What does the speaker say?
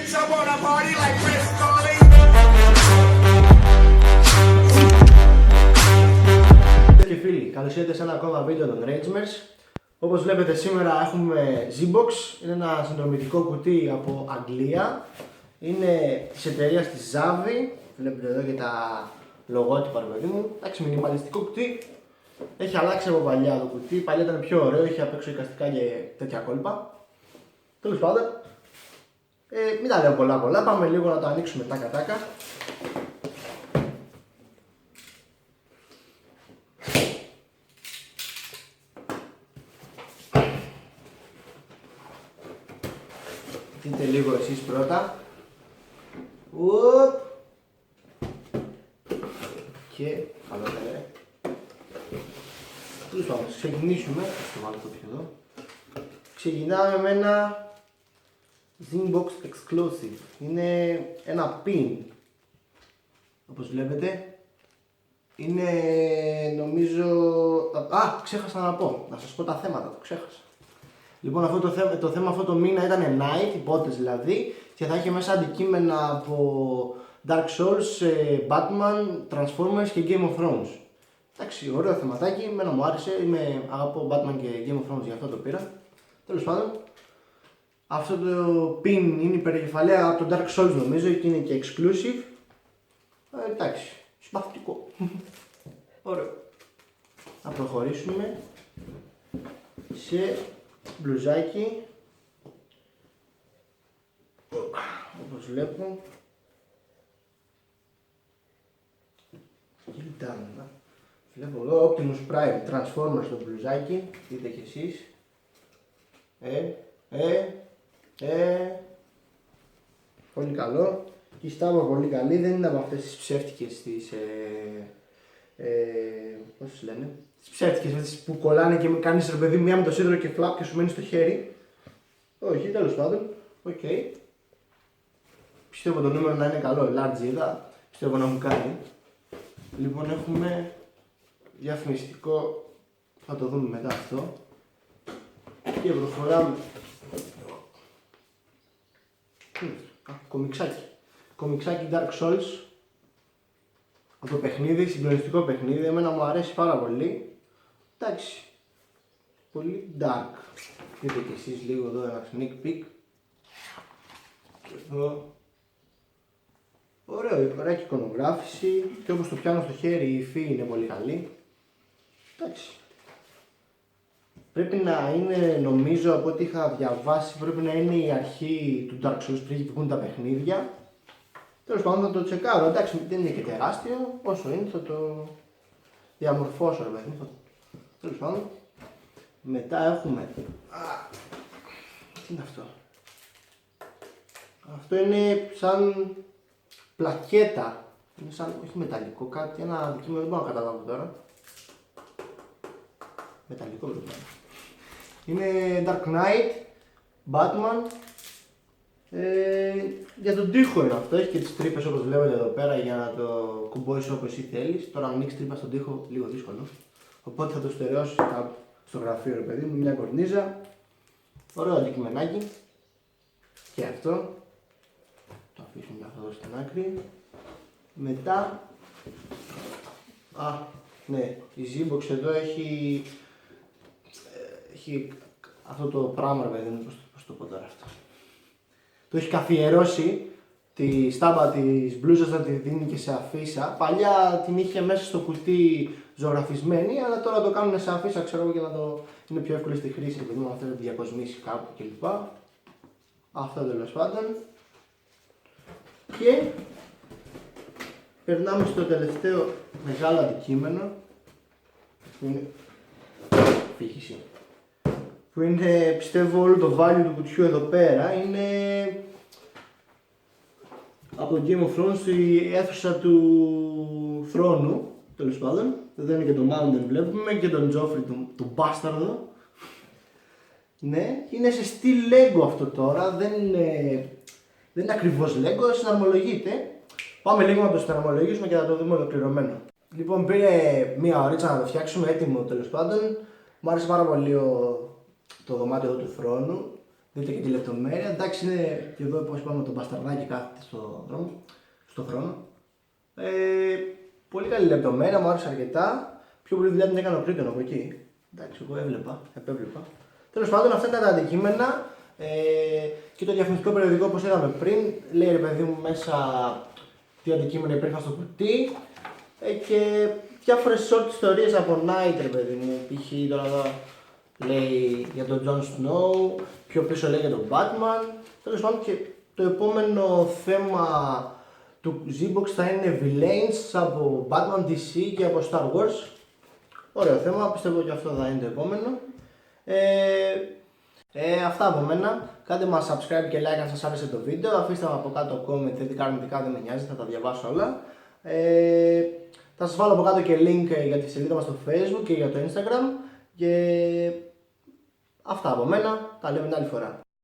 bitch, I wanna party like Chris Farley. Και φίλοι, καλώς ήρθατε σε ένα ακόμα βίντεο των Rangemers. Όπως βλέπετε σήμερα έχουμε Z-Box, είναι ένα συνδρομητικό κουτί από Αγγλία. Είναι της εταιρείας της Zavvi, βλέπετε εδώ και τα λογότυπα, ρε παιδί μου. Εντάξει, μινιμαλιστικό κουτί. Έχει αλλάξει από παλιά το κουτί, παλιά ήταν πιο ωραίο, είχε απ' έξω εικαστικά και τέτοια κόλπα. Τέλος πάντων, μην τα λέω πολλά, πάμε λίγο να το ανοίξουμε τάκα. Δείτε λίγο εσείς πρώτα. Ουπ. Και καλό ρε. Τέλος πάντων, ξεκινήσουμε. Θα το βάλω το πιο εδώ. Ξεκινάμε με ένα Z-Box Exclusive. Είναι ένα pin. Όπως βλέπετε. Είναι νομίζω... ξέχασα να πω. Να σας πω τα θέματα, το ξέχασα. Λοιπόν, αυτό το θέμα αυτό το μήνα ήταν Night, υπότες δηλαδή, και θα είχε μέσα αντικείμενα από Dark Souls, Batman, Transformers και Game of Thrones. Εντάξει, ωραίο θεματάκι, εμένα μου άρεσε, αγαπώ Batman και Game of Thrones, γι' αυτό το πήρα. Τέλος πάντων, αυτό το pin είναι η περικεφαλαία από το Dark Souls νομίζω και είναι και exclusive. Εντάξει, συμπαθητικό. Ωραίο. Θα προχωρήσουμε σε μπλουζάκι, όπως βλέπω. Κοιτάμε, βλέπω εδώ Optimus Prime Transformers στο μπλουζάκι, δείτε κι εσείς. Πολύ καλό. Η στάμπα πολύ καλή, δεν είναι από αυτές τις ψεύτικες πώς τις λένε, τις ψεύτικες αυτές που κολλάνε και κάνεις ρε παιδί μία με το σίδερο και φλαπ και σου μένει στο χέρι. Όχι, τέλος πάντων, οκ. Πιστεύω το νούμερο να είναι καλό, large είδα, πιστεύω να μου κάνει. Λοιπόν, έχουμε διαφημιστικό, θα το δούμε μετά αυτό. Και προχωράμε. Κομιξάκι Dark Souls. Από το παιχνίδι, συγκλονιστικό παιχνίδι, εμένα μου αρέσει πάρα πολύ. Εντάξει, πολύ dark. Δείτε και εσείς λίγο εδώ ένα sneak peek. Και εδώ. Ωραίο, ωραία εικονογράφηση και όπως το πιάνω στο χέρι η υφή είναι πολύ καλή. Εντάξει. Πρέπει να είναι, νομίζω από ό,τι είχα διαβάσει, πρέπει να είναι η αρχή του Dark Souls πριν βγουν τα παιχνίδια. Τέλος πάντων θα το τσεκάρω, εντάξει δεν είναι και τεράστιο, όσο είναι θα το διαμορφώσω ρε παιδί. Τέλος πάντων, μετά έχουμε, τι είναι αυτό, αυτό είναι σαν πλακέτα, είναι σαν, όχι μεταλλικό, κάτι, ένα αντικείμενο δεν μπορώ να καταλάβω τώρα, μεταλλικό βέβαια. Είναι Dark Knight, Batman. Για τον τοίχο είναι αυτό, έχει και τις τρύπες όπως βλέπετε εδώ πέρα για να το κουμπώσεις όπως εσύ θέλεις. Τώρα να ανοίξει τρύπα στον τοίχο λίγο δύσκολο. Οπότε θα το στερεώσεις κάπου στο γραφείο ρε παιδί μου, μια κορνίζα. Ωραίο αντικειμενάκι. Και αυτό. Το αφήσουμε αυτό εδώ στην άκρη. Μετά, ναι, η Z-Box εδώ έχει αυτό το πράγμα ρε παιδί μου, πώς το πω τώρα αυτό. Το έχει καθιερώσει τη στάμπα της μπλούζας να τη δίνει και σε αφίσα. Παλιά την είχε μέσα στο κουτί ζωγραφισμένη, αλλά τώρα το κάνουν σε αφίσα, ξέρω εγώ, για να το είναι πιο εύκολο στη χρήση, επειδή μου θέλετε διακοσμήσει κάπου κλπ. Αυτό τέλος πάντων. Και περνάμε στο τελευταίο μεγάλο αντικείμενο, που είναι φύγηση. Που είναι, πιστεύω, όλο το value του κουτιού εδώ πέρα, είναι από το Game of Thrones η αίθουσα του θρόνου, τέλος πάντων. Εδώ είναι και το Mountain βλέπουμε και τον Joffrey, τον μπάσταρδο. Ναι, είναι σε στυλ Lego αυτό τώρα, δεν είναι ακριβώς Lego, συναρμολογείται. Πάμε λίγο να το συναρμολογήσουμε και θα το δούμε ολοκληρωμένο. Λοιπόν, πήρε μία ωρίτσα να το φτιάξουμε, έτοιμο τέλος πάντων. Μου άρεσε πάρα πολύ το δωμάτιο εδώ του θρόνου. δείτε και τη λεπτομέρεια. Εντάξει, είναι και εδώ όπως είπαμε το μπασταρδάκι κάθεται στο χρόνο. Πολύ καλή λεπτομέρεια, μου άρεσε αρκετά. Πιο πολύ δουλειά την έκανε ο Κρήτον από εκεί. Εντάξει, εγώ επέβλεπα. Τέλος πάντων, αυτά ήταν τα αντικείμενα. Και το διαφημιστικό περιοδικό, όπως είδαμε πριν, λέει ρε παιδί μου μέσα τι αντικείμενα υπήρχαν στο κουτί. Και διάφορες short ιστορίες από Night, ρε παιδί μου. Π.χ. τώρα εδώ λέει για τον Jon Snow, πιο πίσω λέει για τον Batman. Τέλος πάντων, και το επόμενο θέμα του Z-Box θα είναι Villains από Batman, DC και από Star Wars. Ωραίο θέμα, πιστεύω και αυτό θα είναι το επόμενο. Αυτά από μένα. Κάντε μας subscribe και like αν σας άρεσε το βίντεο. Αφήστε μου από κάτω comment, θετικά αρνητικά, δεν με νοιάζει, θα τα διαβάσω όλα. Θα σας βάλω από κάτω και link για τη σελίδα μας στο Facebook και για το Instagram. Και αυτά από μένα, τα λέμε την άλλη φορά.